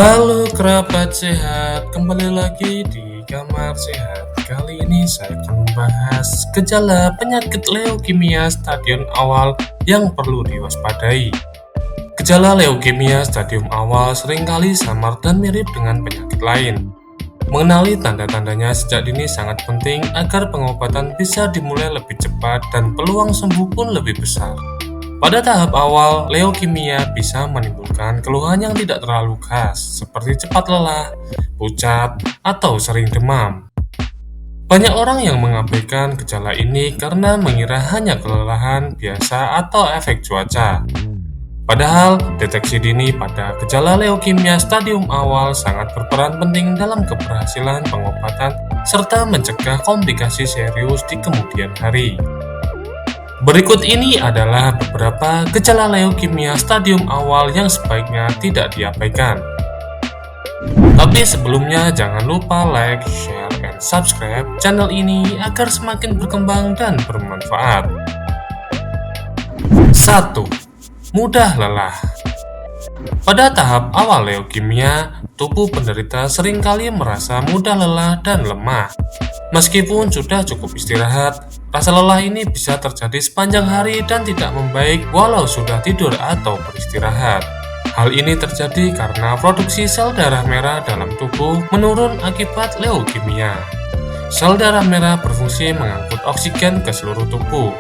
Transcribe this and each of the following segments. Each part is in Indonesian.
Halo kerabat sehat, kembali lagi di Kamar Sehat. Kali ini saya akan membahas gejala penyakit leukemia stadium awal yang perlu diwaspadai. Gejala leukemia stadium awal seringkali samar dan mirip dengan penyakit lain. Mengenali tanda-tandanya sejak dini sangat penting agar pengobatan bisa dimulai lebih cepat dan peluang sembuh pun lebih besar. Pada tahap awal, leukemia bisa menimbulkan keluhan yang tidak terlalu khas, seperti cepat lelah, pucat, atau sering demam. Banyak orang yang mengabaikan gejala ini karena mengira hanya kelelahan biasa atau efek cuaca. Padahal, deteksi dini pada gejala leukemia stadium awal sangat berperan penting dalam keberhasilan pengobatan serta mencegah komplikasi serius di kemudian hari. Berikut ini adalah beberapa gejala leukemia stadium awal yang sebaiknya tidak diabaikan. Tapi sebelumnya jangan lupa like, share, dan subscribe channel ini agar semakin berkembang dan bermanfaat. 1. Mudah lelah. Pada tahap awal leukemia, tubuh penderita seringkali merasa mudah lelah dan lemah. Meskipun sudah cukup istirahat, rasa lelah ini bisa terjadi sepanjang hari dan tidak membaik walau sudah tidur atau beristirahat. Hal ini terjadi karena produksi sel darah merah dalam tubuh menurun akibat leukemia. Sel darah merah berfungsi mengangkut oksigen ke seluruh tubuh.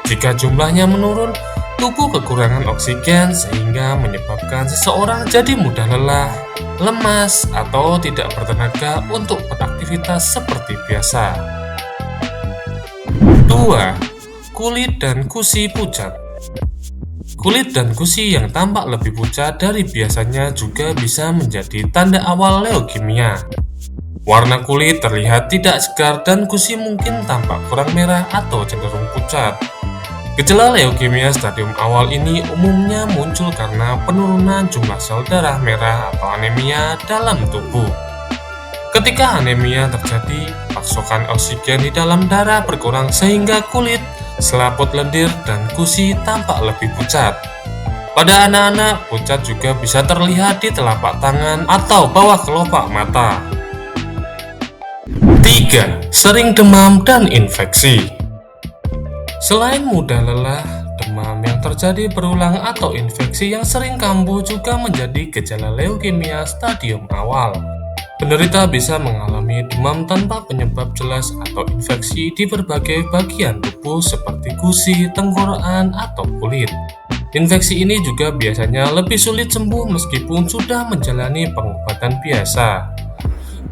Jika jumlahnya menurun, tubuh kekurangan oksigen sehingga menyebabkan seseorang jadi mudah lelah, lemas, atau tidak bertenaga untuk beraktivitas seperti biasa. 2. Kulit dan gusi pucat. Kulit dan gusi yang tampak lebih pucat dari biasanya juga bisa menjadi tanda awal leukemia. Warna kulit terlihat tidak segar dan gusi mungkin tampak kurang merah atau cenderung pucat. Gejala leukemia stadium awal ini umumnya muncul karena penurunan jumlah sel darah merah atau anemia dalam tubuh. Ketika anemia terjadi, pasokan oksigen di dalam darah berkurang sehingga kulit, selaput lendir, dan gusi tampak lebih pucat. Pada anak-anak, pucat juga bisa terlihat di telapak tangan atau bawah kelopak mata. 3. Sering demam dan infeksi. Selain mudah lelah, demam yang terjadi berulang atau infeksi yang sering kambuh juga menjadi gejala leukemia stadium awal. Penderita bisa mengalami demam tanpa penyebab jelas atau infeksi di berbagai bagian tubuh seperti gusi, tenggorokan, atau kulit. Infeksi ini juga biasanya lebih sulit sembuh meskipun sudah menjalani pengobatan biasa.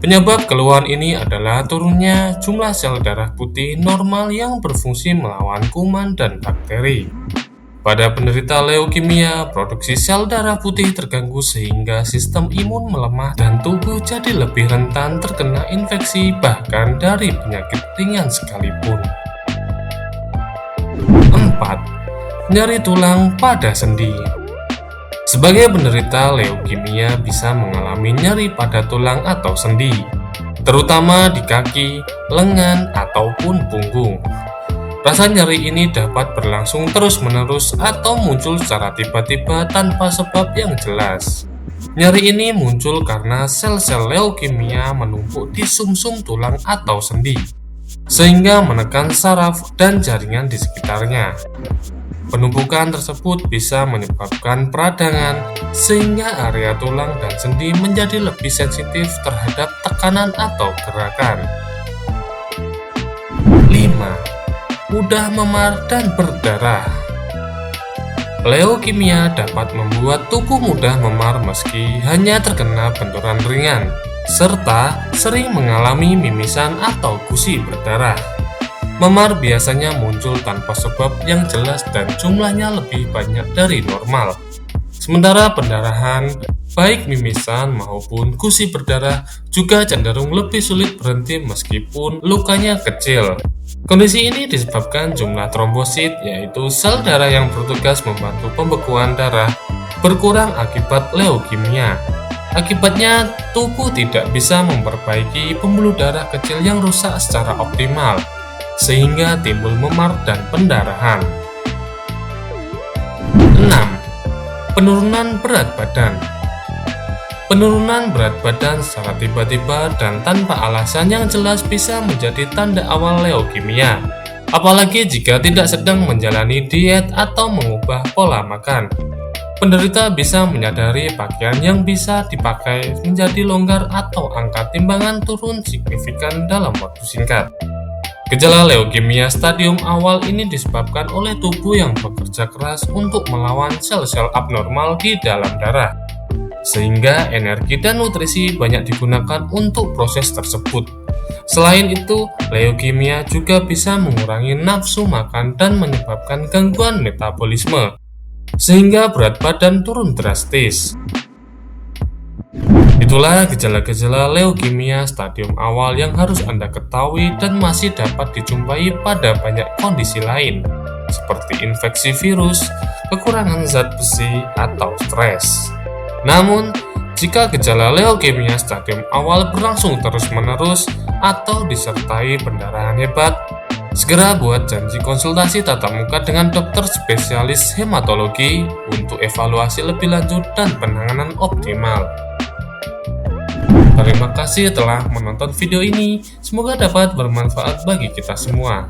Penyebab keluhan ini adalah turunnya jumlah sel darah putih normal yang berfungsi melawan kuman dan bakteri. Pada penderita leukemia, produksi sel darah putih terganggu sehingga sistem imun melemah dan tubuh jadi lebih rentan terkena infeksi bahkan dari penyakit ringan sekalipun. 4. Nyeri tulang pada sendi. Sebagai penderita leukemia bisa mengalami nyeri pada tulang atau sendi, terutama di kaki, lengan, ataupun punggung. Rasa nyeri ini dapat berlangsung terus-menerus atau muncul secara tiba-tiba tanpa sebab yang jelas. Nyeri ini muncul karena sel-sel leukemia menumpuk di sumsum tulang atau sendi, sehingga menekan saraf dan jaringan di sekitarnya. Penumpukan tersebut bisa menyebabkan peradangan, sehingga area tulang dan sendi menjadi lebih sensitif terhadap tekanan atau gerakan. 5. Mudah memar dan berdarah. Leukemia dapat membuat tubuh mudah memar meski hanya terkena benturan ringan, serta sering mengalami mimisan atau gusi berdarah. Memar biasanya muncul tanpa sebab yang jelas dan jumlahnya lebih banyak dari normal. Sementara pendarahan, baik mimisan maupun gusi berdarah, juga cenderung lebih sulit berhenti meskipun lukanya kecil. Kondisi ini disebabkan jumlah trombosit, yaitu sel darah yang bertugas membantu pembekuan darah, berkurang akibat leukemia. Akibatnya, tubuh tidak bisa memperbaiki pembuluh darah kecil yang rusak secara optimal, sehingga timbul memar dan pendarahan. 6. Penurunan berat badan. Penurunan berat badan secara tiba-tiba dan tanpa alasan yang jelas bisa menjadi tanda awal leukemia, apalagi jika tidak sedang menjalani diet atau mengubah pola makan. Penderita bisa menyadari pakaian yang bisa dipakai menjadi longgar atau angka timbangan turun signifikan dalam waktu singkat. Gejala leukemia stadium awal ini disebabkan oleh tubuh yang bekerja keras untuk melawan sel-sel abnormal di dalam darah, sehingga energi dan nutrisi banyak digunakan untuk proses tersebut. Selain itu, leukemia juga bisa mengurangi nafsu makan dan menyebabkan gangguan metabolisme, sehingga berat badan turun drastis. Itulah gejala-gejala leukemia stadium awal yang harus Anda ketahui dan masih dapat dijumpai pada banyak kondisi lain, seperti infeksi virus, kekurangan zat besi, atau stres. Namun, jika gejala leukemia stadium awal berlangsung terus-menerus atau disertai pendarahan hebat, segera buat janji konsultasi tatap muka dengan dokter spesialis hematologi untuk evaluasi lebih lanjut dan penanganan optimal. Terima kasih telah menonton video ini. Semoga dapat bermanfaat bagi kita semua.